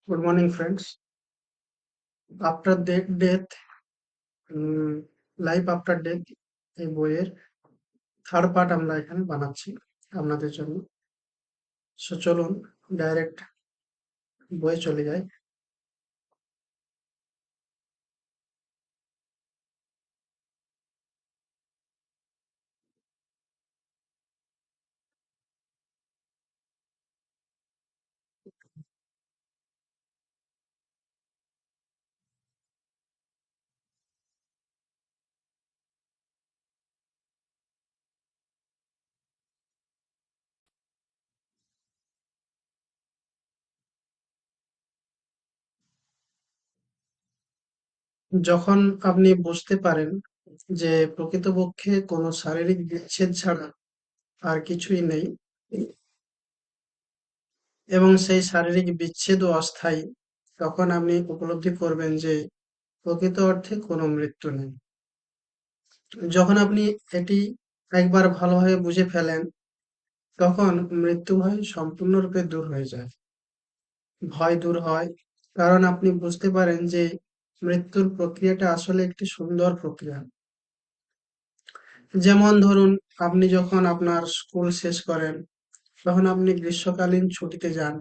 Good morning, friends. After death, life after death এই বইয়ের third part আমরা এখানে বানাচ্ছি আপনাদের জন্য। সো চলুন ডাইরেক্ট বইয়ে চলে যাই। যখন আপনি বুঝতে পারেন যে প্রকৃতপক্ষে কোনো শারীরিক বিচ্ছেদ ছাড়া আর কিছুই নেই এবং সেই শারীরিক বিচ্ছেদও অস্থায়ী, তখন আপনি উপলব্ধি করবেন যে প্রকৃত অর্থে কোনো মৃত্যু নেই। যখন আপনি এটি একবার ভালোভাবে বুঝে ফেলেন, তখন মৃত্যু ভয় সম্পূর্ণরূপে দূর হয়ে যায়। ভয় দূর হয় কারণ আপনি বুঝতে পারেন যে মৃত্যুর প্রক্রিয়াটা আসলে একটি সুন্দর প্রক্রিয়া। যেমন ধরুন, আপনি যখন আপনার স্কুল শেষ করেন, তখন আপনি গ্রীষ্মকালীন ছুটিতে যান,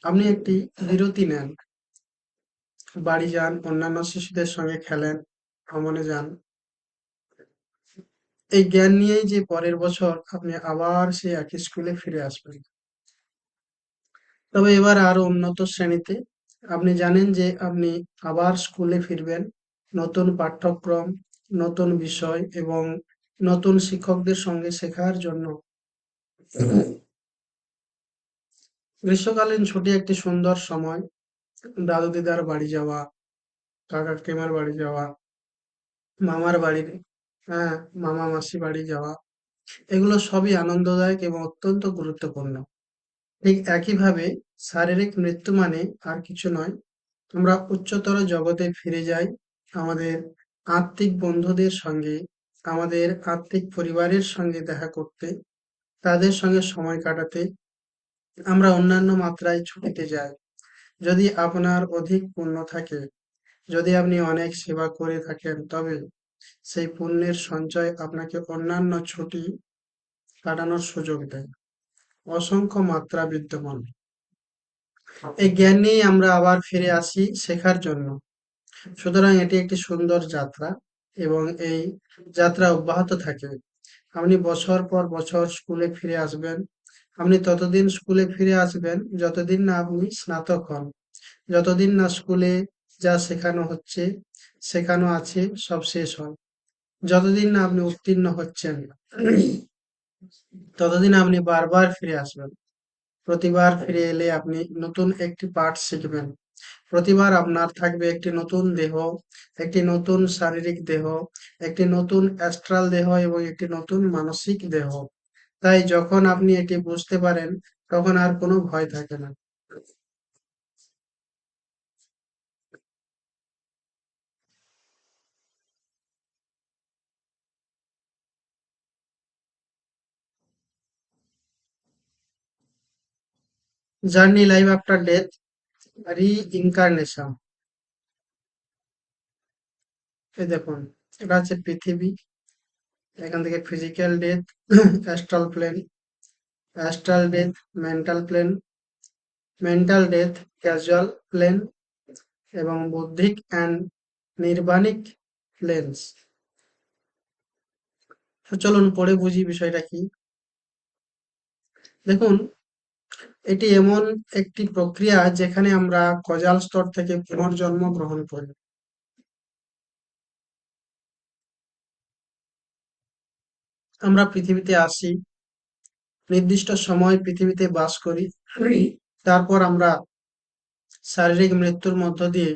আপনি একটি বিরতি নেন, বাড়ি যান, অন্যান্য শিশুদের সঙ্গে খেলেন, ভ্রমণে যান। এই জ্ঞান নিয়েই যে পরের বছর আপনি আবার সেই একই স্কুলে ফিরে আসবেন। তবে এবার আরো উন্নত শ্রেণীতে আপনি জানেন যে আপনি আবার স্কুলে ফিরবেন, নতুন পাঠ্যক্রম, নতুন বিষয় এবং নতুন শিক্ষকদের সঙ্গে শেখার জন্য। গ্রীষ্মকালীন ছুটি একটি সুন্দর সময়। দাদু দিদার বাড়ি যাওয়া, কাকা কাকিমার বাড়ি যাওয়া, মামার বাড়ি, হ্যাঁ, মামা মাসি বাড়ি যাওয়া, এগুলো সবই আনন্দদায়ক এবং অত্যন্ত গুরুত্বপূর্ণ। ঠিক একইভাবে শারীরিক মৃত্যু মানে আর কিছু নয়, আমরা উচ্চতর জগতে ফিরে যাই, আমাদের আত্মিক বন্ধুদের সঙ্গে, আমাদের আত্মিক পরিবারের সঙ্গে দেখা করতে, তাদের সঙ্গে সময় কাটাতে। আমরা অন্যান্য মাত্রায় ছুটিতে যাই। যদি আপনার অধিক পুণ্য থাকে, যদি আপনি অনেক সেবা করে থাকেন, তবে সেই পুণ্যের সঞ্চয় আপনাকে অন্যান্য ছুটি কাটানোর সুযোগ দেয়। অসংখ্য মাত্রা বিদ্যমান। এই জ্ঞান নিয়েই আমরা আবার ফিরে আসি শেখার জন্য। সুতরাং এটি একটি সুন্দর যাত্রা এবং এই যাত্রা অব্যাহত থাকে। আপনি বছর পর বছর স্কুলে ফিরে আসবেন। আপনি ততদিন স্কুলে ফিরে আসবেন যতদিন না আপনি স্নাতক হন, যতদিন না স্কুলে যা শেখানো হচ্ছে, শেখানো আছে সব শেষ হয়, যতদিন না আপনি উত্তীর্ণ হচ্ছেন, ততদিন আপনি বারবার ফিরে আসবেন। প্রতিবার ফিরে এলে আপনি নতুন একটি পাঠ শিখবেন। প্রতিবার আপনার থাকবে একটি নতুন দেহ, একটি নতুন শারীরিক দেহ, একটি নতুন অ্যাস্ট্রাল দেহ এবং একটি নতুন মানসিক দেহ। তাই যখন আপনি এটি বুঝতে পারেন, তখন আর কোনো ভয় থাকে না। Journey life after death, reincarnation. এই দেখুন, এটা হচ্ছে পৃথিবী। এখান থেকে physical death, astral plane, astral death, mental plane, mental death, casual plane এবং বৌদ্ধিক অ্যান্ড নির্বাণিক প্লেনস। তো চলুন পড়ে বুঝি বিষয়টা কি। দেখুন, এটি এমন একটি প্রক্রিয়া যেখানে আমরা কজাল স্তর থেকে পুনর্জন্ম গ্রহণ করি। আমরা পৃথিবীতে আসি, নির্দিষ্ট সময় পৃথিবীতে বাস করি, তারপর আমরা শারীরিক মৃত্যুর মধ্য দিয়ে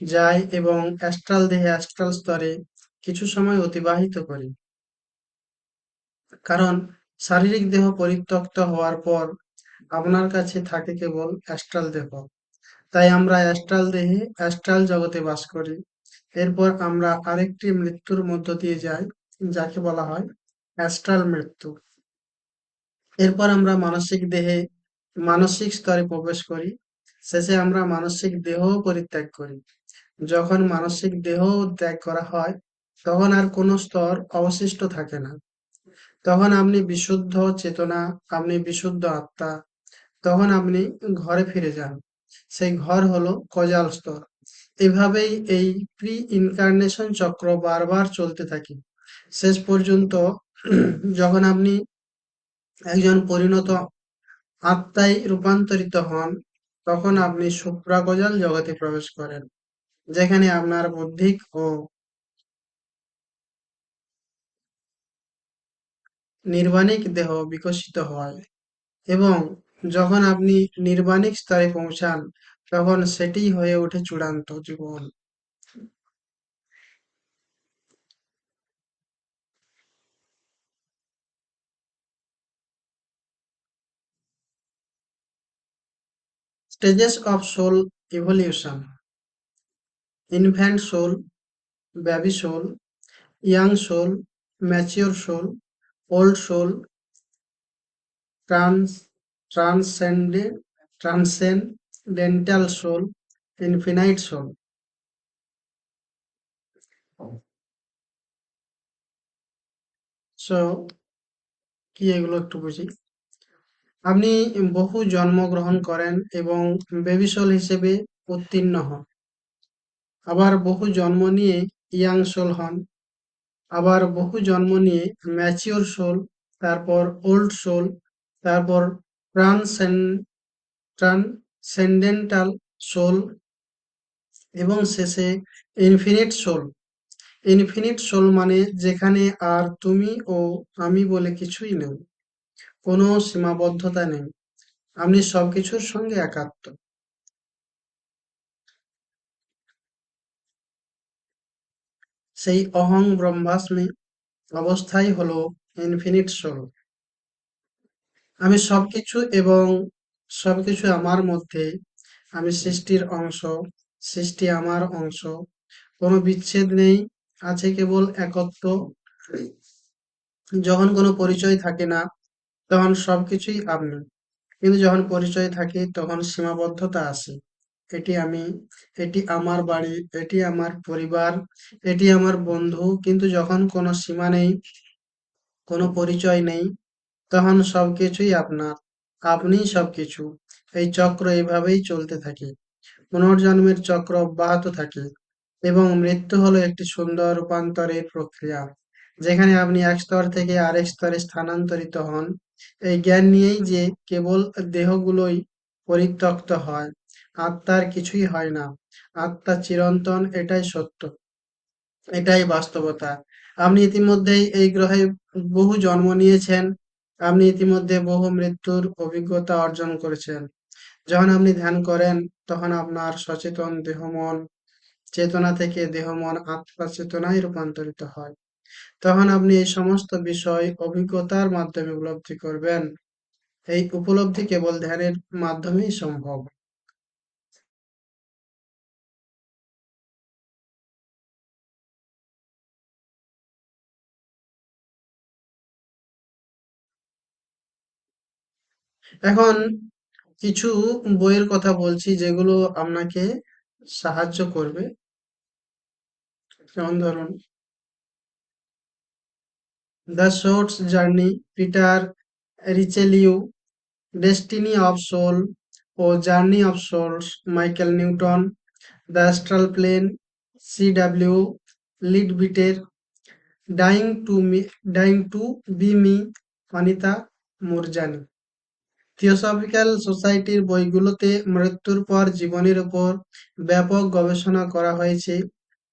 যাই এবং অ্যাস্ট্রাল দেহে, অ্যাস্ট্রাল স্তরে কিছু সময় অতিবাহিত করি। কারণ শারীরিক দেহ পরিত্যক্ত হওয়ার পর আপনার কাছে থাকে কেবল অ্যাস্ট্রাল দেহ। তাই আমরা অ্যাস্ট্রাল দেহে, অ্যাস্ট্রাল জগতে বাস করি। এরপর আমরা আরেকটি মৃত্যুর মধ্য দিয়ে যাই, যাকে বলা হয় অ্যাস্ট্রাল মৃত্যু। এরপর আমরা মানসিক দেহে মানসিক স্তরে প্রবেশ করি। শেষে আমরা মানসিক দেহ পরিত্যাগ করি। যখন মানসিক দেহ ত্যাগ করা হয়, তখন আর কোনো স্তর অবশিষ্ট থাকে না। তখন আপনি বিশুদ্ধ চেতনা, আপনি বিশুদ্ধ আত্মা। তখন আপনি ঘরে ফিরে যান। সেই ঘর হলো কজাল স্তর। এভাবেই এই প্রি ইনকার্নেশন চক্র বারবার চলতে থাকে। শেষ পর্যন্ত যখন আপনি একজন পরিণত আত্মায় রূপান্তরিত হন, তখন আপনি সুপ্রাগজাল জগতে প্রবেশ করেন, যেখানে আপনার বৌদ্ধিক ও নির্বাণিক দেহ বিকশিত হয় এবং যখন আপনি নির্বাণিক স্তরে পৌঁছান, তখন সেটিই হয়ে ওঠে চূড়ান্ত জীবন। Stages of soul evolution: infant soul, baby soul, young soul, mature soul, old soul, trans transcendent transcendental soul, infinite soul. So কি এগুলো একটু বুঝি। আপনি বহু জন্মগ্রহণ করেন এবং বেবি সোল হিসেবে উত্তীর্ণ হন। আবার বহু জন্ম নিয়ে ইয়াং সোল হন। আবার বহু জন্ম নিয়ে ম্যাচিওর সোল, তারপর ওল্ড সোল, তারপর ট্রান্সেন্ডেন্টাল সোল এবং শেষে ইনফিনিট সোল। ইনফিনিট সোল মানে যেখানে আর তুমি ও আমি বলে কিছুই নেই, কোনো সীমাবদ্ধতা নেই, আপনি সবকিছুর সঙ্গে একাত্ম। সেই অহং ব্রহ্মাস্মি অবস্থাই হলো ইনফিনিট সোল। আমি সবকিছু এবং সবকিছু আমার মধ্যে, আমি সৃষ্টির অংশ, সৃষ্টি আমার অংশ, কোনো বিচ্ছেদ নেই, আছে কেবল একত্ব। যখন কোনো পরিচয় থাকে না, তখন সবকিছুই আপনি। কিন্তু যখন পরিচয় থাকে, তখন সীমাবদ্ধতা আসে। এটি আমি, এটি আমার বাড়ি, এটি আমার পরিবার, এটি আমার বন্ধু। কিন্তু যখন কোনো সীমা নেই, কোনো পরিচয় নেই, তখন সবকিছুই আপনার, আপনিই সবকিছু। এই চক্র এইভাবেই চলতে থাকে। পুনর্জন্মের চক্র অব্যাহত থাকে এবং মৃত্যু হলো একটি সুন্দর রূপান্তরের প্রক্রিয়া, যেখানে আপনি এক স্তর থেকে আরেক স্তরে স্থানান্তরিত হন। এই জ্ঞান নিয়েই যে কেবল দেহগুলোই পরিত্যক্ত হয়, আত্মার কিছুই হয় না। আত্মা চিরন্তন, এটাই সত্য, এটাই বাস্তবতা। আপনি ইতিমধ্যেই এই গ্রহে বহু জন্ম নিয়েছেন, আপনি ইতিমধ্যে বহু মৃত্যুর অভিজ্ঞতা অর্জন করেছেন। যখন আপনি ধ্যান করেন, তখন আপনার সচেতন দেহ মন চেতনা থেকে দেহ মন আত্মা চেতনায় রূপান্তরিত হয়। তখন আপনি এই সমস্ত বিষয় অভিজ্ঞতার মাধ্যমে উপলব্ধি করবেন। এই উপলব্ধি কেবল ধ্যানের মাধ্যমেই সম্ভব। এখন কিছু বইয়ের কথা বলছি যেগুলো আপনাকে সাহায্য করবে। যেমন ধরুন the shorts journey, Peter Richelieu, destiny of soul ও journey of souls, Michael Newton, the astral plane, C W. Leadbeater, dying to me dying to be me, Anita Moorjani. Theosophical সোসাইটির বইগুলোতে মৃত্যুর পর জীবনের উপর ব্যাপক গবেষণা করা হয়েছে।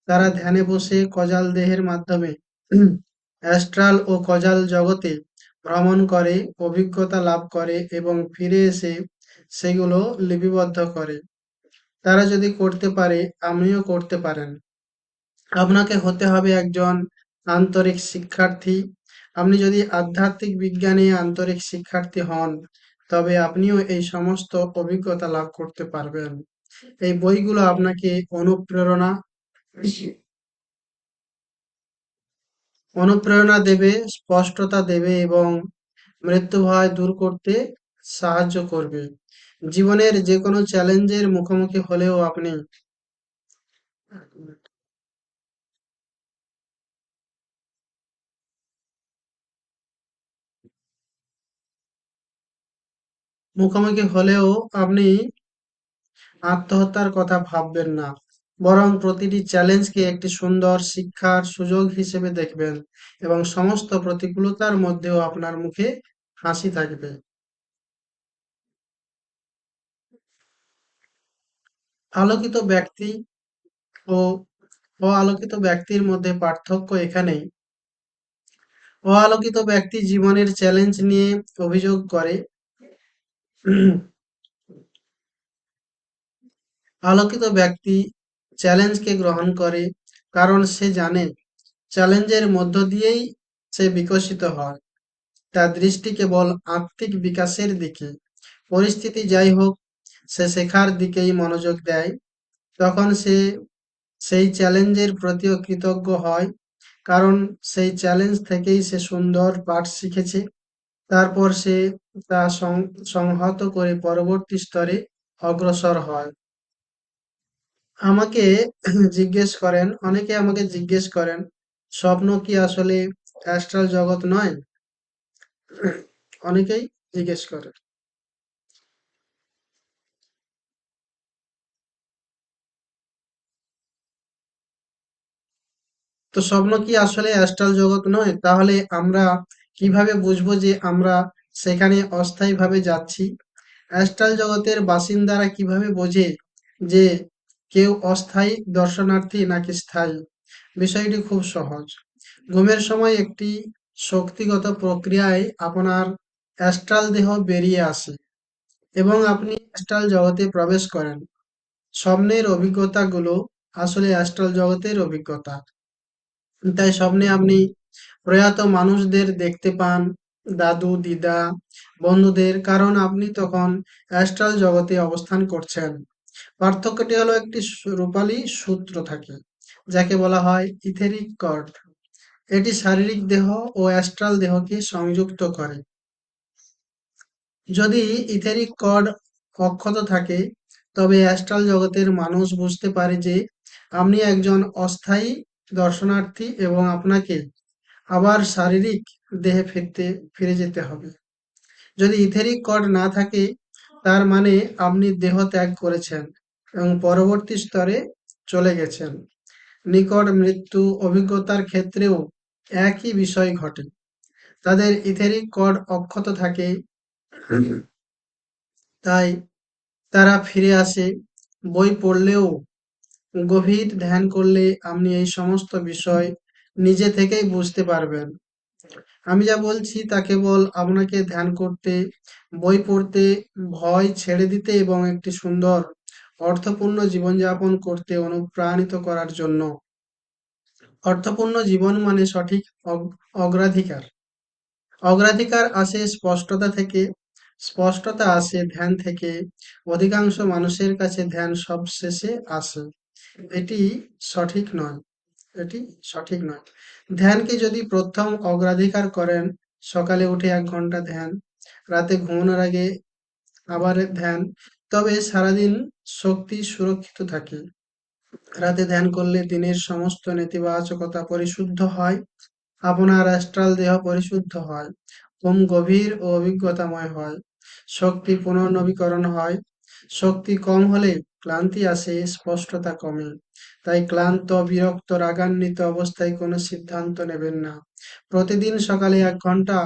তারা ধ্যানে বসে কজাল দেহের মাধ্যমে অ্যাস্ট্রাল ও কজাল জগতে ভ্রমণ করে, অভিজ্ঞতা লাভ করে এবং ফিরে এসে সেগুলো লিপিবদ্ধ করে। তারা যদি করতে পারে, আপনিও করতে পারেন। আপনাকে হতে হবে একজন আন্তরিক শিক্ষার্থী। আপনি যদি আধ্যাত্মিক বিজ্ঞানে আন্তরিক শিক্ষার্থী হন, তবে আপনিও এই সমস্ত অভিজ্ঞতা লাভ করতে পারবেন। এই বইগুলো আপনাকে অনুপ্রেরণা অনুপ্রেরণা দেবে, স্পষ্টতা দেবে এবং মৃত্যু ভয় দূর করতে সাহায্য করবে। জীবনের যে কোনো চ্যালেঞ্জের মুখোমুখি হলেও আপনি মুখোমুখি হলেও আপনি আত্মহত্যার কথা ভাববেন না, বরং প্রতিটি চ্যালেঞ্জকে একটি সুন্দর শিক্ষার সুযোগ হিসেবে দেখবেন এবং সমস্ত প্রতিকূলতার মধ্যেও আপনার মুখে হাসি থাকবে। আলোকিত ব্যক্তি ও অআলোকিত ব্যক্তির মধ্যে পার্থক্য এখানেই, অআলোকিত ব্যক্তি জীবনের চ্যালেঞ্জ নিয়ে অভিযোগ করে, আলোকিত ব্যক্তি চ্যালেঞ্জকে গ্রহণ করে কারণ সে জানে চ্যালেঞ্জের মধ্য দিয়েই সে বিকশিত হয়। তার দৃষ্টি কেবল আত্মিক বিকাশের দিকে। পরিস্থিতি যাই হোক, সে শেখার দিকেই মনোযোগ দেয়। তখন সে সেই চ্যালেঞ্জের প্রতিও কৃতজ্ঞ হয়, কারণ সেই চ্যালেঞ্জ থেকেই সে সুন্দর পাঠ শিখেছে। তারপর সে তা সংহত করে পরবর্তী স্তরে অগ্রসর হয়। আমাকে অনেকে আমাকে জিজ্ঞেস করেন, স্বপ্ন কি আসলে অ্যাস্ট্রাল জগৎ নয়? অনেকেই জিজ্ঞেস করে। তো স্বপ্ন কি আসলে অ্যাস্ট্রাল জগৎ নয়? তাহলে আমরা কিভাবে বুঝবো যে আমরা সেখানে অস্থায়ীভাবে যাচ্ছি? অ্যাস্ট্রাল জগতের বাসিন্দারা কিভাবে বোঝে যে কেউ অস্থায়ী দর্শনার্থী নাকি স্থায়ী? বিষয়টি খুব সহজ। ঘুমের সময় একটি শক্তিগত প্রক্রিয়ায় আপনার অ্যাস্ট্রাল দেহ বেরিয়ে আসে এবং আপনি অ্যাস্ট্রাল জগতে প্রবেশ করেন। স্বপ্নের অভিজ্ঞতাগুলো আসলে অ্যাস্ট্রাল জগতের অভিজ্ঞতা। তাই স্বপ্নে আপনি প্রয়াত মানুষদের দেখতে পান, দাদু, দিদা, বন্ধুদের, কারণ আপনি তখন অ্যাস্ট্রাল জগতে অবস্থান করছেন। পার্থক্যটি হলো একটি রূপালী সূত্র থাকে, যাকে বলা হয় ইথেরিক কর্ড। এটি শারীরিক দেহ ও অ্যাস্ট্রাল দেহকে সংযুক্ত করে। যদি ইথেরিক কর্ড অক্ষত থাকে, তবে অ্যাস্ট্রাল জগতের মানুষ বুঝতে পারে যে আপনি একজন অস্থায়ী দর্শনার্থী এবং আপনাকে আবার শারীরিক দেহে ফিরে যেতে হবে। যদি ইথেরিক কর্ড না থাকে, তার মানে আপনি দেহ ত্যাগ করেছেন এবং পরবর্তী স্তরে চলে গেছেন। নিকট মৃত্যু অভিজ্ঞতার ক্ষেত্রেও একই বিষয় ঘটে। তাদের ইথেরিক কর্ড অক্ষত থাকে, তাই তারা ফিরে আসে। বই পড়লেও গভীর ধ্যান করলে আপনি এই সমস্ত বিষয় নিজে থেকেই বুঝতে পারবেন। আমি যা বলছি তা কেবল আপনাকে ধ্যান করতে, বই পড়তে, ভয় ছেড়ে দিতে এবং একটি সুন্দর অর্থপূর্ণ জীবনযাপন করতে অনুপ্রাণিত করার জন্য। অর্থপূর্ণ জীবন মানে সঠিক অগ্রাধিকার। অগ্রাধিকার আসে স্পষ্টতা থেকে, স্পষ্টতা আসে ধ্যান থেকে। অধিকাংশ মানুষের কাছে ধ্যান সবশেষে আসে। এটি সঠিক নয়। এটি সঠিক নয়। ধ্যানকে যদি প্রথম অগ্রাধিকার করেন, সকালে উঠে ১ ঘন্টা ধ্যান, রাতে ঘুমানোর আগে আবার ধ্যান, তবে সারাদিন শক্তি সুরক্ষিত থাকে। রাতে ধ্যান করলে দিনের সমস্ত নেতিবাচকতা পরিশুদ্ধ হয়, আপনার অ্যাস্ট্রাল দেহ পরিশুদ্ধ হয়, ঘুম গভীর ও অভিজ্ঞতাময় হয়, শক্তি পুনর্নবীকরণ হয়। শক্তি কম হলে ক্লান্তি আসে, স্পষ্টতা কমে। তাই ক্লান্ত, বিরক্ত, রাগান্বিত অবস্থায় কোনো সিদ্ধান্ত নেবেন না। প্রতিদিন সকালে ১ ঘন্টা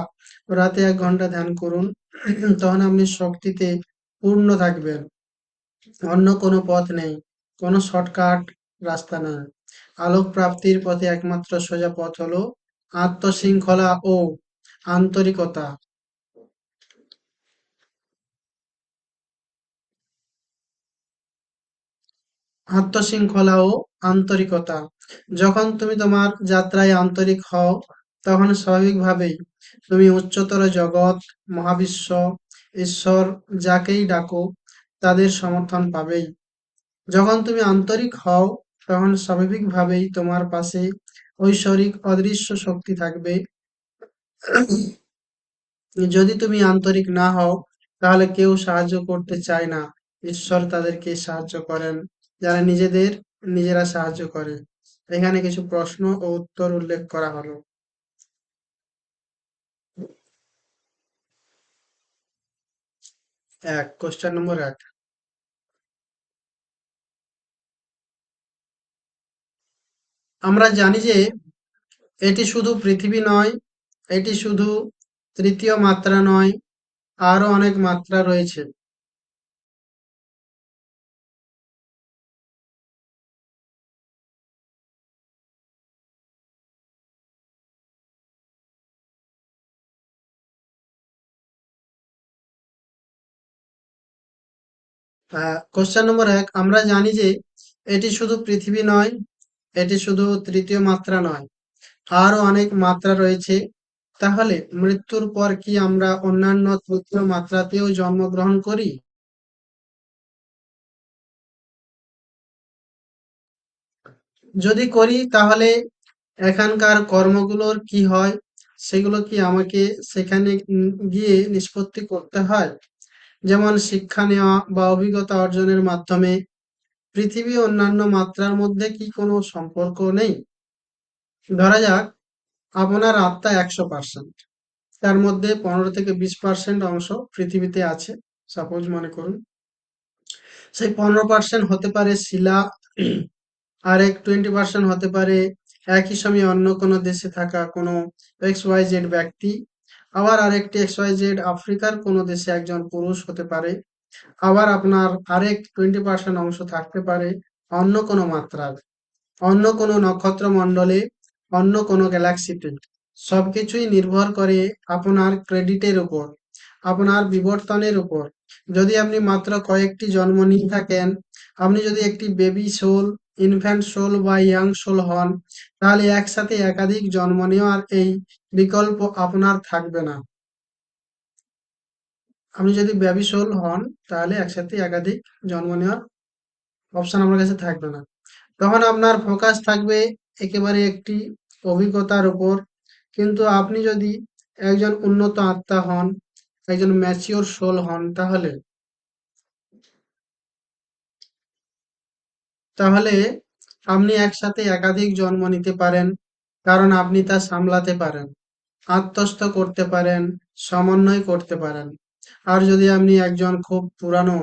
ও রাতে ১ ঘন্টা ধ্যান করুন। তখন আপনি শক্তিতে পূর্ণ থাকবেন। অন্য কোনো পথ নেই, কোনো শর্টকাট রাস্তা নেই। আলোক প্রাপ্তির পথে একমাত্র সোজা পথ হলো আত্মশৃঙ্খলা ও আন্তরিকতা। আত্মশৃঙ্খলা ও আন্তরিকতা। যখন তুমি তোমার যাত্রায় আন্তরিক হও, তখন স্বাভাবিকভাবেই তুমি উচ্চতর জগৎ, মহাবিশ্ব, ঈশ্বর, যাকেই ডাকো, তাদের সমর্থন পাবেই। যখন তুমি আন্তরিক হও, তখন স্বাভাবিকভাবেই তোমার পাশে ঐশ্বরিক অদৃশ্য শক্তি থাকবে। যদি তুমি আন্তরিক না হও তাহলে কেউ সাহায্য করতে চায় না। ঈশ্বর তাদেরকে সাহায্য করেন যারা নিজেরা সাহায্য করে। এখানে কিছু প্রশ্ন ও উত্তর উল্লেখ করা হলো। 1, কোশ্চেন নম্বর 1। আমরা জানি যে এটি শুধু পৃথিবী নয়, এটি শুধু তৃতীয় মাত্রা নয়, আরো অনেক মাত্রা রয়েছে। কোশ্চেন নম্বর 1, আমরা জানি যে এটি শুধু পৃথিবী নয়, এটি শুধু তৃতীয় মাত্রা নয়, আরো অনেক মাত্রা রয়েছে। তাহলে মৃত্যুর পর কি আমরা অন্যান্য তৃতীয় মাত্রাতেও জন্মগ্রহণ করি? যদি করি তাহলে এখানকার কর্মগুলোর কি হয়? সেগুলো কি আমাকে সেখানে গিয়ে নিষ্পত্তি করতে হয়? যেমন শিক্ষা নেওয়া বা অভিজ্ঞতা অর্জনের মাধ্যমে। পৃথিবী ও অন্যান্য মাত্রার মধ্যে কি কোনো সম্পর্ক নেই? ধরা যাক আপনার আত্মা 100%, তার মধ্যে 15 থেকে 20% অংশ পৃথিবীতে আছে। সাপোজ মনে করুন সেই 15% হতে পারে শিলা, আরেক 20% হতে পারে একই সময়ে অন্য কোনো দেশে থাকা কোনো XYZ ব্যক্তি, আবার আরেকটি XYZ আফ্রিকার কোনো দেশে একজন পুরুষ হতে পারে। আবার আপনার আরেক 20% অংশ থাকতে পারে অন্য কোনো মাত্রার, অন্য কোনো নক্ষত্রমণ্ডলে, অন্য কোনো গ্যালাক্সিতে। সবকিছুই নির্ভর করে আপনার ক্রেডিটের উপর, আপনার বিবর্তনের উপর। যদি আপনি মাত্র কয়েকটি জন্ম নিয়ে থাকেন, আপনি যদি একটি বেবি সোল, ইনফ্যান্ট সোল বা ইয়াং সোল হন, তাহলে একসাথে একাধিক জন্ম নেওয়ার এই বিকল্প আপনার থাকবে না। আপনি যদি বেবি সোল হন তাহলে একসাথে একাধিক জন্ম নেওয়ার অপশন আপনার কাছে থাকবে না। তখন আপনার ফোকাস থাকবে একেবারে একটি অভিজ্ঞতার উপর। কিন্তু আপনি যদি একজন উন্নত আত্মা হন, একজন ম্যাচিওর সোল হন, তাহলে আপনি একসাথে একাধিক জন্ম নিতে পারেন, কারণ আপনি তা সামলাতে পারেন, আত্মস্থ করতে পারেন, সমন্বয় করতে পারেন। আর যদি আপনি একজন খুব পুরানো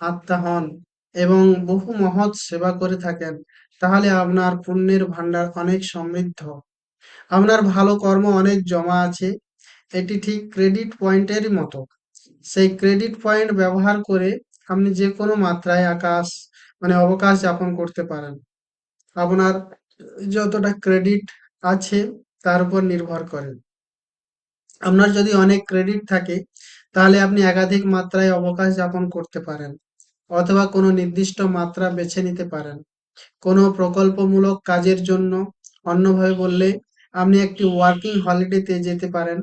আত্মা হন এবং বহু মহৎ সেবা করে থাকেন, তাহলে আপনার পুণ্যের ভান্ডার অনেক সমৃদ্ধ, আপনার ভালো কর্ম অনেক জমা আছে। এটি ঠিক ক্রেডিট পয়েন্টেরই মতো। সেই ক্রেডিট পয়েন্ট ব্যবহার করে আপনি যে কোনো মাত্রায় অবকাশ যাপন করতে পারেন। আপনার যতটা ক্রেডিট আছে তার উপর নির্ভর করে। আপনার যদি অনেক ক্রেডিট থাকে তাহলে আপনি একাধিক মাত্রায় অবকাশ যাপন করতে পারেন, অথবা কোনো নির্দিষ্ট মাত্রা বেছে নিতে পারেন কোনো প্রকল্পমূলক কাজের জন্য। অন্যভাবে বললে আপনি একটি ওয়ার্কিং হলিডেতে যেতে পারেন,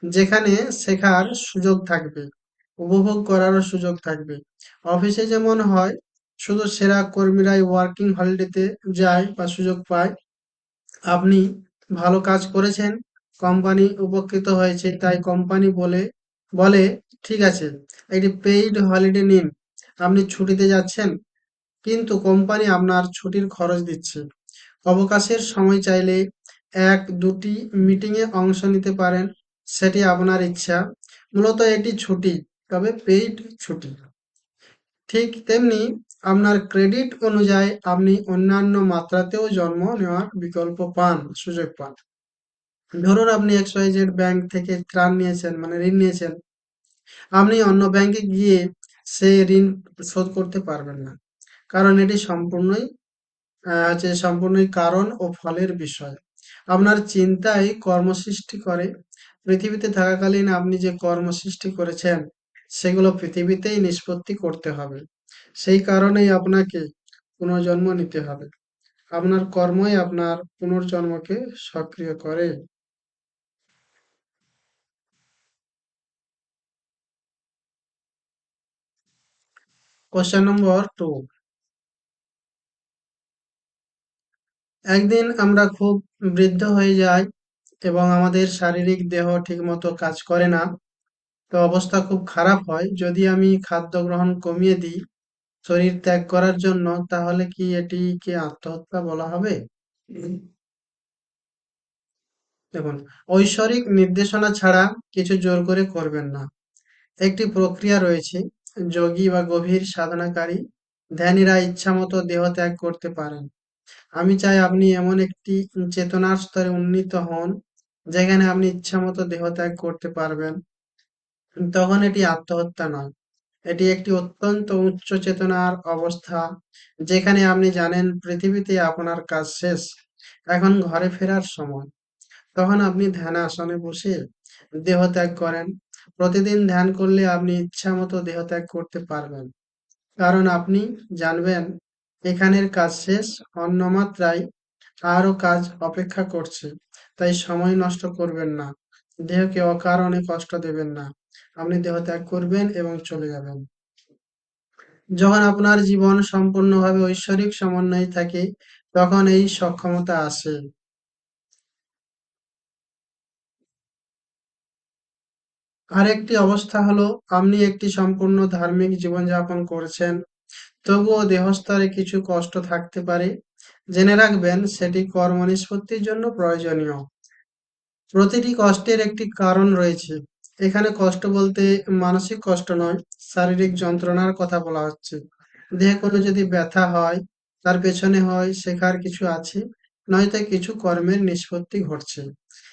যেখানে শেখার সুযোগ থাকবে, উপভোগ করারও সুযোগ থাকবে। অফিসে যেমন হয় শুধু সেরা কর্মীরাই ওয়ার্কিং হলিডেতে যায় বা সুযোগ পায়। আপনি ভালো কাজ করেছেন, কোম্পানি উপকৃত হয়েছে, তাই কোম্পানি বলে ঠিক আছে, একটি পেইড হলিডে নিন, আপনি ছুটিতে যাচ্ছেন, কিন্তু কোম্পানি আপনার ছুটির খরচ দিচ্ছে। অবকাশের সময় চাইলে 1-2টি মিটিংয়ে অংশ নিতে পারেন, সেটি আপনার ইচ্ছা। মূলত এটি ছুটি, তবে পেইড ছুটি। ঠিক তেমনি আপনার ক্রেডিট অনুযায়ী আপনি অন্যান্য মাত্রাতেও জন্ম নেওয়ার বিকল্প পান, সুযোগ পান। ধরুন আপনি XYZ ব্যাংক থেকে ত্রাণ নিয়েছেন, মানে ঋণ নিয়েছেন। আপনি অন্য ব্যাংকে গিয়ে সেই ঋণ শোধ করতে পারবেন না, কারণ এটি সম্পূর্ণই কারণ ও ফলের বিষয়। আপনার চিন্তাই কর্ম সৃষ্টি করে। পৃথিবীতে থাকাকালীন আপনি যে কর্ম সৃষ্টি করেছেন সেগুলো পৃথিবীতেই নিষ্পত্তি করতে হবে। সেই কারণেই আপনাকে পুনর্জন্ম নিতে হবে। আপনার কর্মই আপনার পুনর্জন্মকে সক্রিয় করে। Question number 2। একদিন আমরা খুব বৃদ্ধ হয়ে যাই এবং আমাদের শারীরিক দেহ ঠিকমতো কাজ করে না। তো অবস্থা খুব খারাপ হয়। যদি আমি খাদ্য গ্রহণ কমিয়ে দিই শরীর ত্যাগ করার জন্য, তাহলে কি এটিকে আত্মহত্যা বলা হবে? দেখুন, ঐশ্বরিক নির্দেশনা ছাড়া কিছু জোর করে করবেন না। একটি প্রক্রিয়া রয়েছে। যোগী বা গভীর সাধনাকারী ধ্যানীরা ইচ্ছামতো দেহ ত্যাগ করতে পারেন। আমি চাই আপনি এমন একটি চেতনার স্তরে উন্নীত হন যেখানে আপনি ইচ্ছামতো দেহ ত্যাগ করতে পারবেন। তখন এটি আত্মহত্যা নয়, এটি একটি অত্যন্ত উচ্চ চেতনার অবস্থা যেখানে আপনি জানেন পৃথিবীতে আপনার কাজ শেষ, এখন ঘরে ফেরার সময়। তখন আপনি ধ্যানাসনে বসে দেহত্যাগ করেন। প্রতিদিন ধ্যান করলে আপনি ইচ্ছামতো দেহত্যাগ করতে পারবেন। কারণ আপনি জানবেন এখানের কাজ শেষ, অন্য মাত্রায় আরো কাজ অপেক্ষা করছে। তাই সময় নষ্ট করবেন না। দেহকে অকারণে কষ্ট দেবেন না। আপনি দেহত্যাগ করবেন এবং চলে যাবেন। যখন আপনার জীবন সম্পূর্ণভাবে ঐশ্বরিক সমন্বয়ে থাকে, তখন এই সক্ষমতা আসে। আরেকটি অবস্থা হলো আপনি একটি সম্পূর্ণ ধার্মিক জীবনযাপন করছেন, তবুও দেহস্তরে কিছু কষ্ট থাকতে পারে। জেনে রাখবেন সেটি কর্ম নিষ্পত্তির জন্য প্রয়োজনীয়। প্রতিটি কষ্টের একটি কারণ রয়েছে। এখানে কষ্ট বলতে মানসিক কষ্ট নয়, শারীরিক যন্ত্রণার কথা বলা হচ্ছে। দেহে কোনো যদি ব্যথা হয়, তার পেছনে হয় শেখার কিছু আছে, নয়তো কিছু কর্মের নিষ্পত্তি ঘটছে।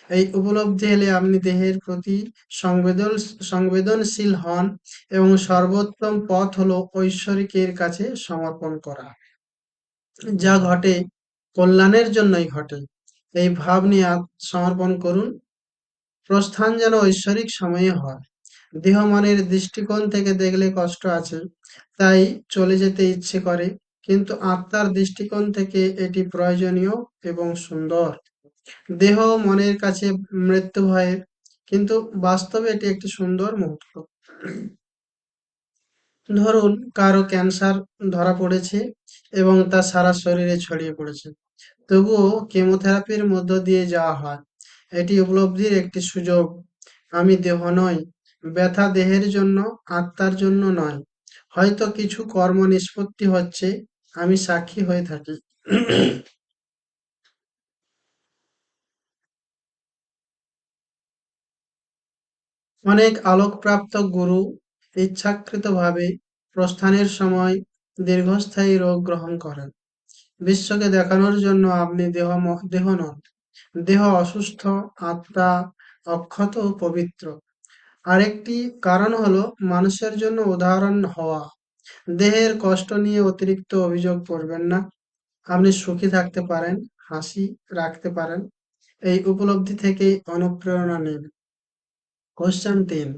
এই উপলব্ধি এলে আপনি দেহের প্রতি সংবেদন সংবেদনশীল হন এবং সর্বোত্তম পথ হলো ঐশ্বরিকের কাছে সমর্পণ করা। যা ঘটে কল্যাণের জন্যই ঘটে। এই ভাব নিয়ে সমর্পণ করুন। প্রস্থান যেন ঐশ্বরিক সময়ে হয়। দেহ মনের দৃষ্টিকোণ থেকে দেখলে কষ্ট আছে, তাই চলে যেতে ইচ্ছে করে, কিন্তু আত্মার দৃষ্টিকোণ থেকে এটি প্রয়োজনীয় এবং সুন্দর। দেহ মনের কাছে মৃত্যু ভয়ের, কিন্তু বাস্তবে এটি একটি সুন্দর মুহূর্ত। ধরুন কারো ক্যান্সার ধরা পড়েছে এবং তা সারা শরীরে ছড়িয়ে পড়েছে, তবুও কেমোথেরাপির মধ্য দিয়ে যাওয়া হয়। এটি উপলব্ধির একটি সুযোগ। আমি দেহ নই, ব্যথা দেহের জন্য, আত্মার জন্য নয়। হয়তো কিছু কর্ম নিষ্পত্তি হচ্ছে, আমি সাক্ষী হয়ে থাকি। অনেক আলোকপ্রাপ্ত গুরু ইচ্ছাকৃতভাবে প্রস্থানের সময় দীর্ঘস্থায়ী রোগ গ্রহণ করেন। বিশ্বকে দেখানোর জন্য আপনি দেহ নন। দেহ অসুস্থ, আত্মা অক্ষত ও পবিত্র। আরেকটি কারণ হলো মানুষের জন্য উদাহরণ হওয়া। দেহের কষ্ট নিয়ে অতিরিক্ত অভিযোগ করবেন না। আপনি সুখী থাকতে পারেন, হাসি রাখতে পারেন। এই উপলব্ধি থেকেই অনুপ্রেরণা নিন। কোশ্চেন ৩।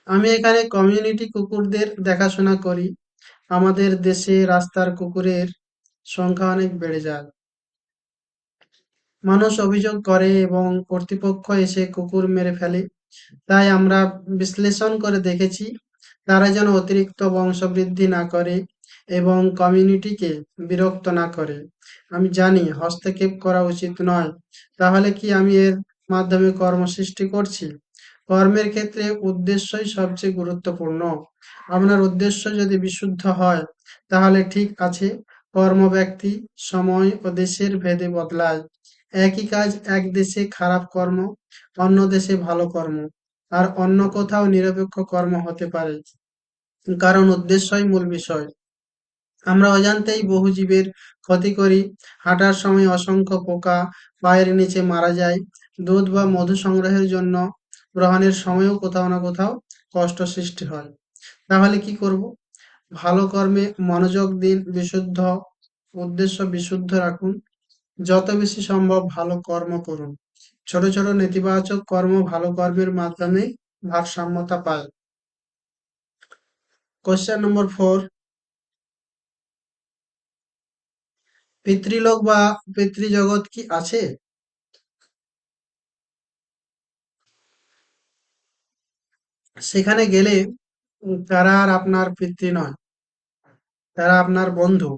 আমি এখানে কমিউনিটি কুকুরদের দেখাশোনা করি। আমাদের দেশে রাস্তার কুকুরের সংখ্যা অনেক বেড়ে যায়। মানুষ অভিযোগ করে এবং কর্তৃপক্ষ এসে কুকুর মেরে ফেলে। তাই আমরা বিশ্লেষণ করে দেখেছি তারা যেন অতিরিক্ত বংশবৃদ্ধি না করে এবং কমিউনিটিকে বিরক্ত না করে। আমি জানি হস্তক্ষেপ করা উচিত নয়। তাহলে কি আমি এর মাধ্যমে কর্ম সৃষ্টি করছি? কর্মের ক্ষেত্রে উদ্দেশ্যই সবচেয়ে গুরুত্বপূর্ণ। আপনার উদ্দেশ্য যদি বিশুদ্ধ হয়, তাহলে ঠিক আছে। কর্ম ব্যক্তি, সময় ও দেশের ভেদে বদলায়। একই কাজ এক দেশে খারাপ কর্ম, অন্য দেশে ভালো কর্ম, আর অন্য কোথাও নিরপেক্ষ কর্ম হতে পারে। কারণ উদ্দেশ্যই মূল বিষয়। আমরা অজান্তেই বহু জীবের ক্ষতি করি। হাঁটার সময় অসংখ্য পোকা পায়ের নিচে মারা যায়। দুধ বা মধু সংগ্রহের জন্য গ্রহণের সময়ও কোথাও না কোথাও কষ্ট সৃষ্টি হয়। তাহলে কি করব? ভালো কর্মে মনোযোগ দিন, বিশুদ্ধ উদ্দেশ্য বিশুদ্ধ রাখুন। যত বেশি সম্ভব ভালো কর্ম করুন। ছোট ছোট নেতিবাচক কর্ম ভালো কর্মের মাধ্যমে ভারসাম্যতা পায়। Question number 4। পিতৃলোক বা পিতৃজগৎ কি আছে? সেখানে গেলে তারা আর আপনার পিতৃ নয়, তারা আপনার বন্ধু,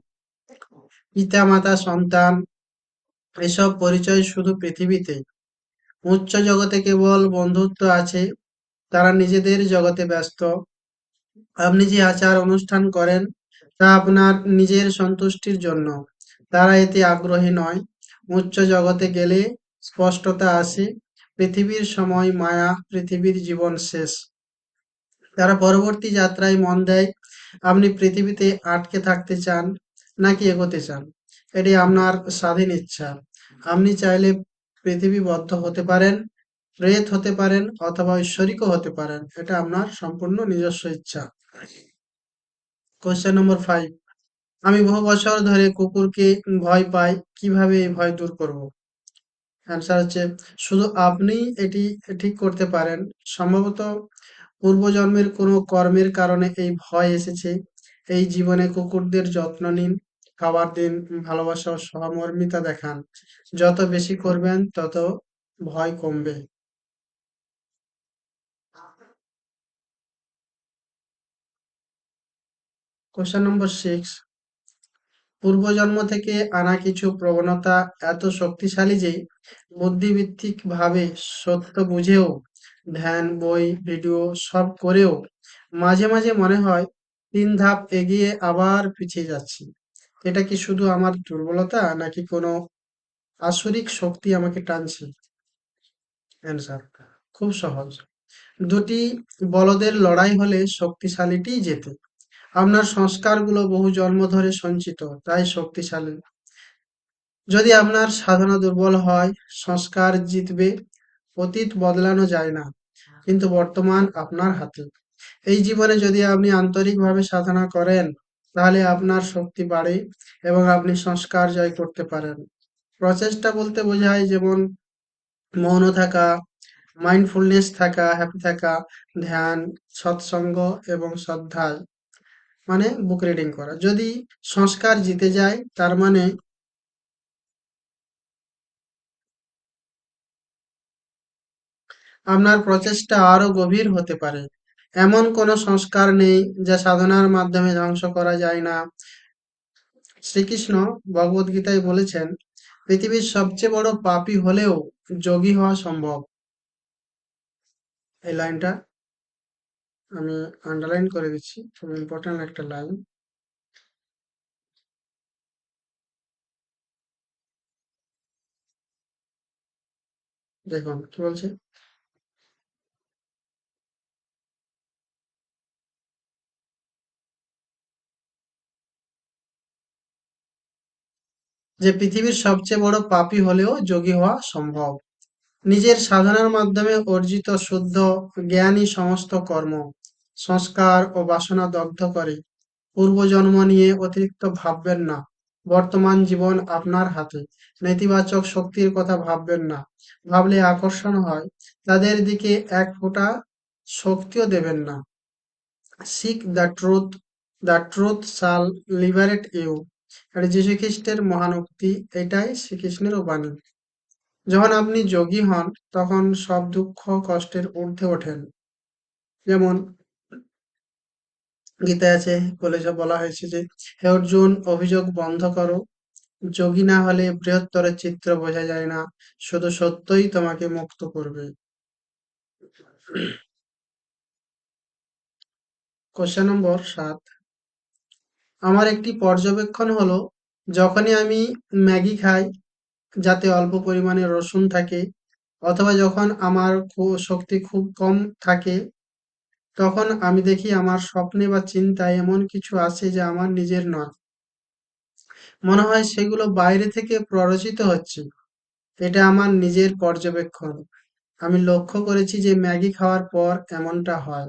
পিতা মাতা সন্তান এসব পরিচয় শুধু পৃথিবীতে। উচ্চ জগতে কেবল বন্ধুত্ব আছে, তারা নিজেদের জগতে ব্যস্ত। আপনি যে আচার অনুষ্ঠান করেন তা আপনার নিজের সন্তুষ্টির জন্য, তারা এতে আগ্রহী নয়। উচ্চ জগতে গেলে স্পষ্টতা আসে, পৃথিবীর সময় মায়া, পৃথিবীর জীবন শেষ। তারা পরবর্তী যাত্রায় মন দেয়। আপনি পৃথিবীতে আটকে থাকতে চান নাকি এগোতে চান, এটি আপনার স্বাধীন ইচ্ছা। আপনি চাইলে পৃথিবীবদ্ধ হতে পারেন, প্রেত হতে পারেন, অথবা ঐশ্বরিকও হতে পারেন। এটা আপনার সম্পূর্ণ নিজস্ব ইচ্ছা। কোয়েশ্চেন নম্বর 5, আমি বহু বছর ধরে কুকুরকে ভয় পাই, কিভাবে এই ভয় দূর করব? অ্যান্সার হচ্ছে, শুধু আপনিই এটি ঠিক করতে পারেন। সম্ভবত পূর্বজন্মের কোনো কর্মের কারণে এই ভয় এসেছে। এই জীবনে কুকুরদের যত্ন নিন, খাবার দিন, ভালোবাসা ও সহমর্মিতা দেখান। যত বেশি করবেন তত ভয় কমবে। কোশ্চেন নম্বর 6, পূর্বজন্ম থেকে আনা কিছু প্রবণতা এত শক্তিশালী যে বুদ্ধিবৃত্তিকভাবে সত্য বুঝেও, ধ্যান, বই, ভিডিও সব করেও মাঝে মাঝে মনে হয় 3 ধাপ এগিয়ে আবার পিছিয়ে যাচ্ছি। এটা কি শুধু আমার দুর্বলতা নাকি কোনো আসরিক শক্তি আমাকে টানছে? অ্যান্সার খুব সহজ। দুটি বলদের লড়াই হলে শক্তিশালীটিই জেতে। আপনার সংস্কারগুলো বহু জন্ম ধরে সঞ্চিত, তাই শক্তিশালী। যদি আপনার সাধনা দুর্বল হয়, সংস্কার জিতবে। অতীত বদলানো যায় না, কিন্তু বর্তমান আপনার হাতে। এই জীবনে যদি আপনি আন্তরিকভাবে সাধনা করেন, তাহলে আপনার শক্তি বাড়ে এবং আপনি সংস্কার জয় করতে পারেন। প্রচেষ্টা বলতে বোঝায় যেমন মৌন থাকা, মাইন্ডফুলনেস থাকা, হ্যাপি থাকা, ধ্যান, সৎসঙ্গ এবং শ্রদ্ধায়, মানে বুক রিডিং করা। যদি সংস্কার জিতে যায়, তার মানে আপনার প্রচেষ্টা আরো গভীর হতে পারে। এমন কোনো সংস্কার নেই যা সাধনার মাধ্যমে ধ্বংস করা যায় না। শ্রীকৃষ্ণ ভগবদ্গীতায় বলেছেন, পৃথিবীর সবচেয়ে বড় পাপী হলেও যোগী হওয়া সম্ভব। এই লাইনটা আমি আন্ডারলাইন করে দিচ্ছি, খুব ইম্পর্ট্যান্ট একটা লাইন। দেখুন কি বলছে, যে পৃথিবীর সবচেয়ে বড় পাপী হলেও যোগী হওয়া সম্ভব। নিজের সাধনার মাধ্যমে অর্জিত শুদ্ধ জ্ঞানই সমস্ত কর্ম, সংস্কার ও বাসনা দগ্ধ করে। পূর্বজন্ম নিয়ে অতিরিক্ত ভাববেন না। বর্তমান জীবন আপনার হাতে। নেতিবাচক শক্তির কথা ভাববেন না। ভাবলে আকর্ষণ হয়, তাদের দিকে এক ফোঁটা শক্তিও দেবেন না। সিক দ্য ট্রুথ শাল লিবারেট ইউ। এটা যীশু খ্রিস্টের মহান উক্তি, এটাই শ্রীকৃষ্ণের বাণী। যখন আপনি যোগী হন, তখন সব দুঃখ কষ্টের ঊর্ধ্বে ওঠেন। যেমন গীতায় আছে, বলা হয়েছে যে, হে অর্জুন, অভিযোগ বন্ধ করো। যোগী না হলে বৃহত্তর চিত্র বোঝা যায় না, শুধু সত্যই তোমাকে মুক্ত করবে। কোশ্চেন নম্বর 7, আমার একটি পর্যবেক্ষণ হলো, যখনই আমি ম্যাগি খাই যাতে অল্প পরিমাণে রসুন থাকে, অথবা যখন আমার শক্তি খুব কম থাকে, তখন আমি দেখি আমার স্বপ্নে বা চিন্তায় এমন কিছু আসে যা আমার নিজের নয়। মনে হয় সেগুলো বাইরে থেকে প্ররোচিত হচ্ছে। এটা আমার নিজের পর্যবেক্ষণ। আমি লক্ষ্য করেছি যে ম্যাগি খাওয়ার পর এমনটা হয়,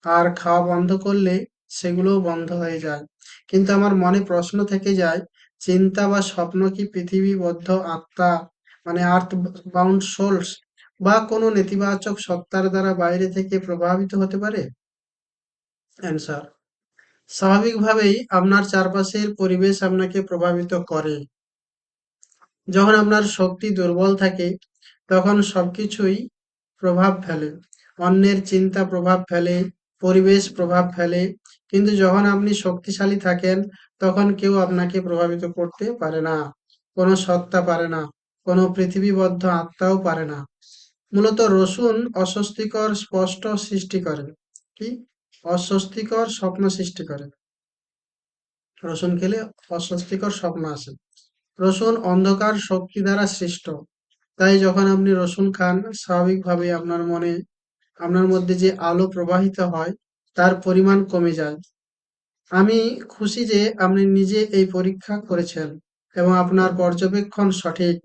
আর খাওয়া বন্ধ করলে সেগুলোও বন্ধ হয়ে যায়। কিন্তু আমার মনে প্রশ্ন থেকে যায়, চিন্তা বা স্বপ্ন কি পৃথিবীবদ্ধ আত্মা, মানে আর্থ বাউন্ড সোলস, বা কোনো নেতিবাচক সত্তার দ্বারা বাইরে থেকে প্রভাবিত হতে পারে? অ্যান্সার, স্বাভাবিকভাবেই আপনার চারপাশের পরিবেশ আপনাকে প্রভাবিত করে। যখন আপনার শক্তি দুর্বল থাকে, তখন সবকিছুই প্রভাব ফেলে। অন্যের চিন্তা প্রভাব ফেলে, পরিবেশ প্রভাব ফেলে। কিন্তু যখন আপনি শক্তিশালী থাকেন, তখন কেউ আপনাকে প্রভাবিত করতে পারে না। কোনো সত্তা পারে না, কোনো পৃথিবীবদ্ধ আত্মাও পারে না। মূলত রসুন অস্বস্তিকর স্পষ্ট সৃষ্টি করে। কি? অস্বস্তিকর স্বপ্ন সৃষ্টি করে। রসুন খেলে অস্বস্তিকর স্বপ্ন আসে। রসুন অন্ধকার শক্তি দ্বারা সৃষ্ট। তাই যখন আপনি রসুন খান, স্বাভাবিকভাবে আপনার মধ্যে যে আলো প্রবাহিত হয় তার পরিমাণ কমে যায়। আমি খুশি যে আপনি নিজে এই পরীক্ষা করেছেন এবং আপনার পর্যবেক্ষণ সঠিক।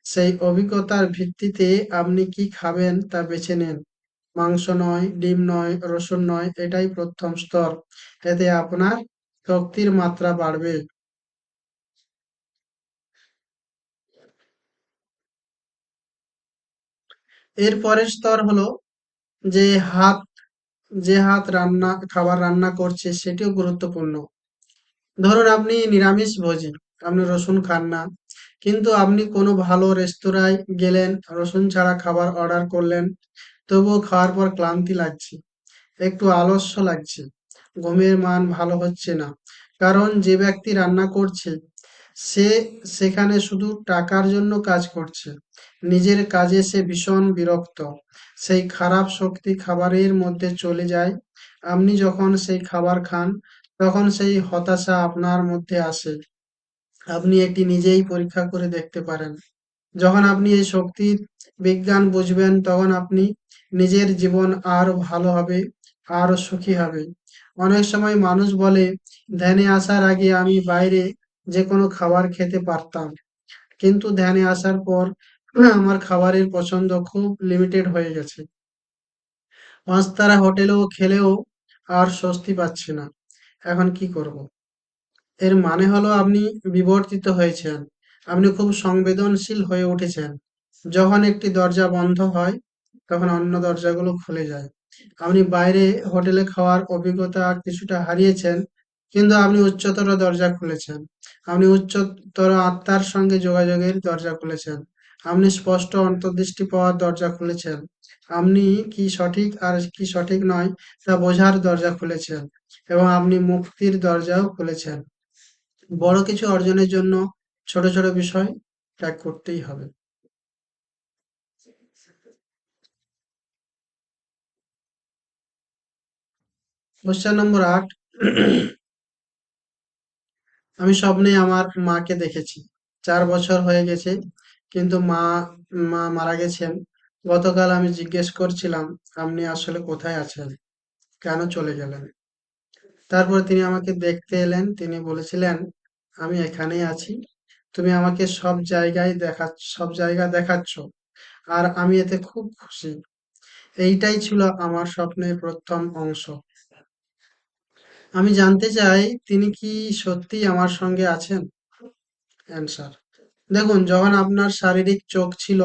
সেই অভিজ্ঞতার ভিত্তিতে আপনি কি খাবেন তা বেছে নেন। মাংস নয়, ডিম নয়, রসুন নয়, এটাই প্রথম স্তর। এতে আপনার শক্তির মাত্রা বাড়বে। এর পরের স্তর হলো যে হাত যে হাত খাবার রান্না করছে সেটিও গুরুত্বপূর্ণ। ধরুন আপনি নিরামিষভোজী, আপনি রসুন খান না, কিন্তু আপনি কোনো ভালো রেস্তোরাঁয় গেলেন, রসুন ছাড়া খাবার অর্ডার করলেন, তবুও খাওয়ার পর ক্লান্তি লাগছে, একটু আলস্য লাগছে, ঘুমের মান ভালো হচ্ছে না। কারণ যে ব্যক্তি রান্না করছে সে সেখানে শুধু টাকার জন্য কাজ করছে। নিজের কাজে সে ভীষণ বিরক্ত। সেই খারাপ শক্তি খাবারের মধ্যে চলে যায়। আপনি যখন সেই খাবার খান তখন সেই হতাশা আপনার মধ্যে আসে। আপনি এটি নিজেই পরীক্ষা করে দেখতে পারেন। যখন আপনি এই শক্তির বিজ্ঞান বুঝবেন তখন আপনি নিজের জীবন আরো ভালো হবে, আরো সুখী হবে। অনেক সময় মানুষ বলে, ধ্যানে আসার আগে আমি বাইরে যে কোনো খাবার খেতে পারতাম, কিন্তু ধ্যানে আসার পর আমার খাবারের পছন্দ খুব লিমিটেড হয়ে গেছে। পাঁচতারা হোটেলেও খেলেও আর স্বস্তি পাচ্ছি না। এখন কি করব? এর মানে হলো আপনি বিবর্তিত হয়েছেন। আপনি খুব সংবেদনশীল হয়ে উঠেছেন। যখন একটি দরজা বন্ধ হয়, তখন অন্য দরজাগুলো খুলে যায়। আপনি বাইরে হোটেলে খাওয়ার অভিজ্ঞতা কিছুটা হারিয়েছেন, কিন্তু আপনি উচ্চতর দরজা খুলেছেন। আপনি উচ্চতর আত্মার সঙ্গে যোগাযোগের দরজা খুলেছেন। আপনি স্পষ্ট অন্তর্দৃষ্টি পাওয়ার দরজা খুলেছেন। আপনি কি সঠিক আর কি সঠিক নয় তা বোঝার দরজা খুলেছেন এবং আপনি মুক্তির দরজাও খুলেছেন। বড় কিছু অর্জনের জন্য ছোট ছোট বিষয় ত্যাগ করতেই হবে। Question number ৮। আমি স্বপ্নে আমার মাকে দেখেছি। ৪ বছর হয়ে গেছে, কিন্তু মা মারা গেছেন। গতকাল আমি জিজ্ঞেস করছিলাম, আপনি আসলে কোথায় আছেন, কেন চলে গেলেন? তারপর তিনি আমাকে দেখতে এলেন। তিনি বলেছিলেন, আমি এখানেই আছি, তুমি আমাকে সব জায়গা দেখাচ্ছ, আর আমি এতে খুব খুশি। এইটাই ছিল আমার স্বপ্নের প্রথম অংশ। আমি জানতে চাই, তিনি কি সত্যিই আমার সঙ্গে আছেন? অ্যান্সার: দেখুন, যখন আপনার শারীরিক চোখ ছিল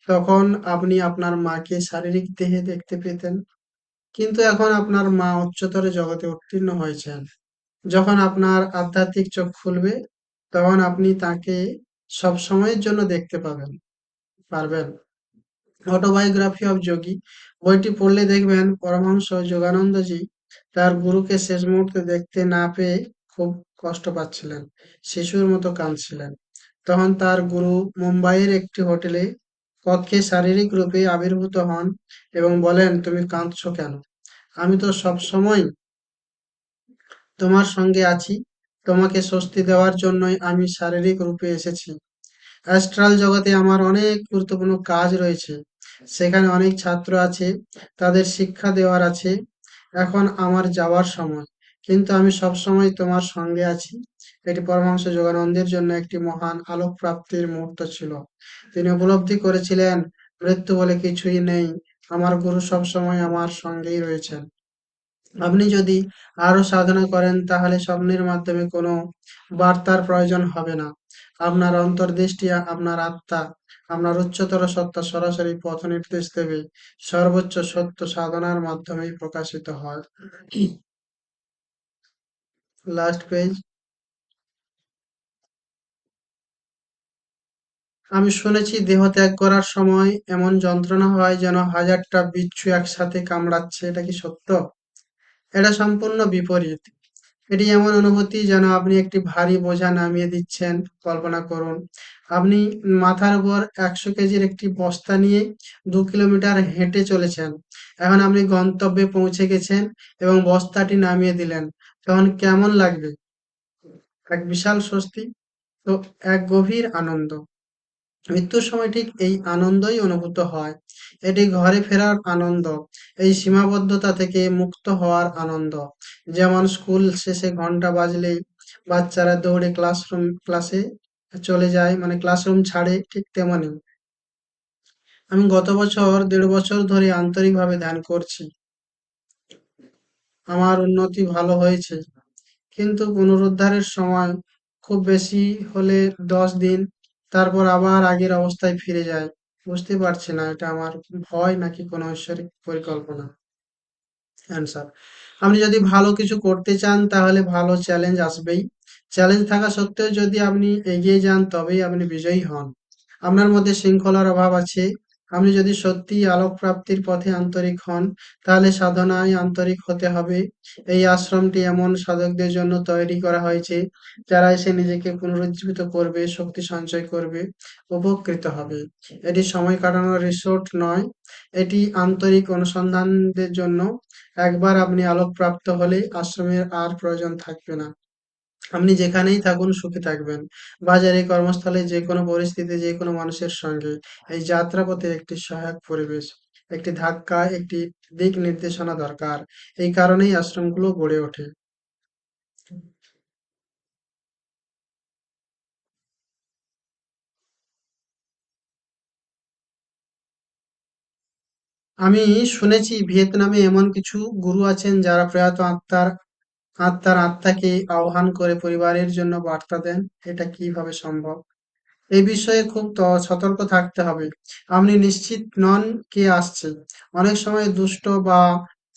তখন আপনি আপনার মাকে শারীরিক দেহে দেখতে পেতেন, কিন্তু এখন আপনার মা উচ্চতর জগতে উত্তীর্ণ হয়েছেন। যখন আপনার আধ্যাত্মিক চোখ খুলবে তখন আপনি তাকে সব সময়ের জন্য দেখতে পারবেন। অটোবায়োগ্রাফি অফ যোগী বইটি পড়লে দেখবেন পরমহংস যোগানন্দজি তার গুরুকে শেষ মুহূর্তে দেখতে না পেয়ে খুব কষ্ট পাচ্ছিলেন, শিশুর মতো কাঁদছিলেন। তখন তার গুরু মুম্বাইয়ের একটি হোটেলে কক্ষে শারীরিক রূপে আবির্ভূত হন এবং বলেন, তুমি কাঁদছো কেন? আমি তো সব সময় তোমার সঙ্গে আছি। তোমাকে স্বস্তি দেওয়ার জন্যই আমি শারীরিক রূপে এসেছি। অ্যাস্ট্রাল জগতে আমার অনেক গুরুত্বপূর্ণ কাজ রয়েছে। সেখানে অনেক ছাত্র আছে, তাদের শিক্ষা দেওয়ার আছে। এখন আমার যাওয়ার সময়, কিন্তু আমি সবসময় তোমার সঙ্গে আছি। এটি পরমহংস যোগানন্দের জন্য একটি মহান আলোক প্রাপ্তির মুহূর্ত ছিল। তিনি উপলব্ধি করেছিলেন, মৃত্যু বলে কিছুই নেই। আমার গুরু সবসময় আমার সঙ্গেই রয়েছেন। আপনি যদি আরো সাধনা করেন তাহলে স্বপ্নের মাধ্যমে কোনো বার্তার প্রয়োজন হবে না। আপনার অন্তর্দৃষ্টি, আপনার আত্মা, আপনার উচ্চতর সত্তা সরাসরি পথ নির্দেশ দেবে। সর্বোচ্চ সত্য সাধনার মাধ্যমেই প্রকাশিত হয়। Last page. আমি শুনেছি দেহ ত্যাগ করার সময় এমন যন্ত্রণা হয় যেন হাজারটা বিচ্ছু একসাথে কামড়াচ্ছে। এটা কি সত্য? এটা সম্পূর্ণ বিপরীত। এটি এমন অনুভূতি যেন আপনি একটি ভারী বোঝা নামিয়ে দিচ্ছেন। কল্পনা করুন, আপনি মাথার উপর ১০০ কেজির একটি বস্তা নিয়ে ২ কিলোমিটার হেঁটে চলেছেন। এখন আপনি গন্তব্যে পৌঁছে গেছেন এবং বস্তাটি নামিয়ে দিলেন। তখন কেমন লাগবে? এক বিশাল স্বস্তি, তো এক গভীর আনন্দ। মৃত্যুর সময় ঠিক এই আনন্দই অনুভূত হয়। এটি ঘরে ফেরার আনন্দ, এই সীমাবদ্ধতা থেকে মুক্ত হওয়ার আনন্দ। যেমন স্কুল শেষে ঘন্টা বাজলেই বাচ্চারা দৌড়ে ক্লাসে চলে যায়, মানে ক্লাসরুম ছাড়ে, ঠিক তেমনি আমি গত বছর ১.৫ বছর ধরে আন্তরিকভাবে ধ্যান করছি। আমার উন্নতি ভালো হয়েছে, কিন্তু পুনরুদ্ধারের সময় খুব বেশি হলে ১০ দিন, তারপর আবার আগের অবস্থায় ফিরে যায়। বুঝতে পারছি না এটা আমার ভয় নাকি কোনো ঐশ্বরিক পরিকল্পনা। অ্যান্সার: আপনি যদি ভালো কিছু করতে চান তাহলে ভালো চ্যালেঞ্জ আসবেই। চ্যালেঞ্জ থাকা সত্ত্বেও যদি আপনি এগিয়ে যান তবেই আপনি বিজয়ী হন। আপনার মধ্যে শৃঙ্খলার অভাব আছে। আপনি যদি সত্যিই আলোক প্রাপ্তির পথে আন্তরিক হন, তাহলে সাধনায় আন্তরিক হতে হবে। এই আশ্রমটি এমন সাধকদের জন্য তৈরি করা হয়েছে যারা এসে নিজেকে পুনরুজ্জীবিত করবে, শক্তি সঞ্চয় করবে, উপকৃত হবে। এটি সময় কাটানোর রিসোর্ট নয়, এটি আন্তরিক অনুসন্ধানদের জন্য। একবার আপনি আলোকপ্রাপ্ত হলে আশ্রমের আর প্রয়োজন থাকবে না। আপনি যেখানেই থাকুন সুখে থাকবেন। বাজারে, কর্মস্থলে, যেকোনো পরিস্থিতিতে, যেকোনো মানুষের সঙ্গে। এই যাত্রাপথে একটি সহায়ক পরিবেশ, একটি ধাক্কা, একটি দিক নির্দেশনা দরকার। এই কারণেই আশ্রমগুলো গড়ে ওঠে। আমি শুনেছি ভিয়েতনামে এমন কিছু গুরু আছেন যারা প্রয়াত আত্মাকে আহ্বান করে পরিবারের জন্য বার্তা দেন। এটা কিভাবে সম্ভব? এই বিষয়ে খুব সতর্ক থাকতে হবে। আপনি নিশ্চিত নন কে আসছে। অনেক সময় দুষ্ট বা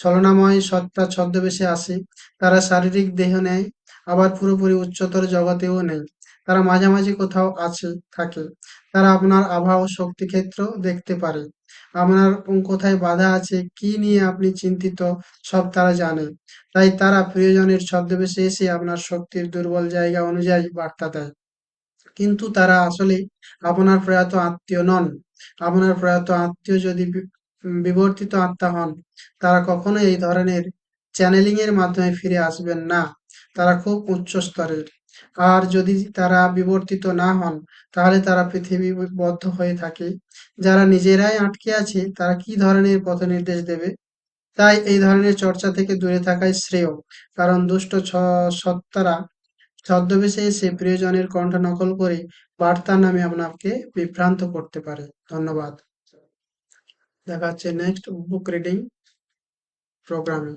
ছলনাময় সত্তা ছদ্মবেশে আসে। তারা শারীরিক দেহ নেয়, আবার পুরোপুরি উচ্চতর জগতেও নেই। তারা মাঝামাঝি কোথাও থাকে। তারা আপনার আভা ও শক্তিক্ষেত্র দেখতে পারে। আপনার কোথায় বাধা আছে, কি নিয়ে আপনি চিন্তিত, সব তারা জানে। তাই তারা প্রিয়জনের ছদ্মবেশে এসে আপনার শক্তির দুর্বল জায়গা অনুযায়ী বার্তা দেয়। কিন্তু তারা আসলে আপনার প্রয়াত আত্মীয় নন। আপনার প্রয়াত আত্মীয় যদি বিবর্তিত আত্মা হন, তারা কখনোই এই ধরনের চ্যানেলিং এর মাধ্যমে ফিরে আসবেন না। তারা খুব উচ্চ স্তরের। আর যদি তারা বিবর্তিত না হন, তাহলে তারা পৃথিবীবদ্ধ হয়ে থাকে। যারা নিজেরাই আটকে আছে, তারা কি ধরনের পথ নির্দেশ দেবে? তাই এই ধরনের চর্চা থেকে দূরে থাকাই শ্রেয়। কারণ দুষ্ট সত্তারা ছদ্মবেশে এসে প্রিয়জনের কণ্ঠ নকল করে বার্তার নামে আপনাকে বিভ্রান্ত করতে পারে। ধন্যবাদ। দেখা হচ্ছে নেক্সট বুক রিডিং প্রোগ্রামে।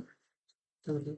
Thank you.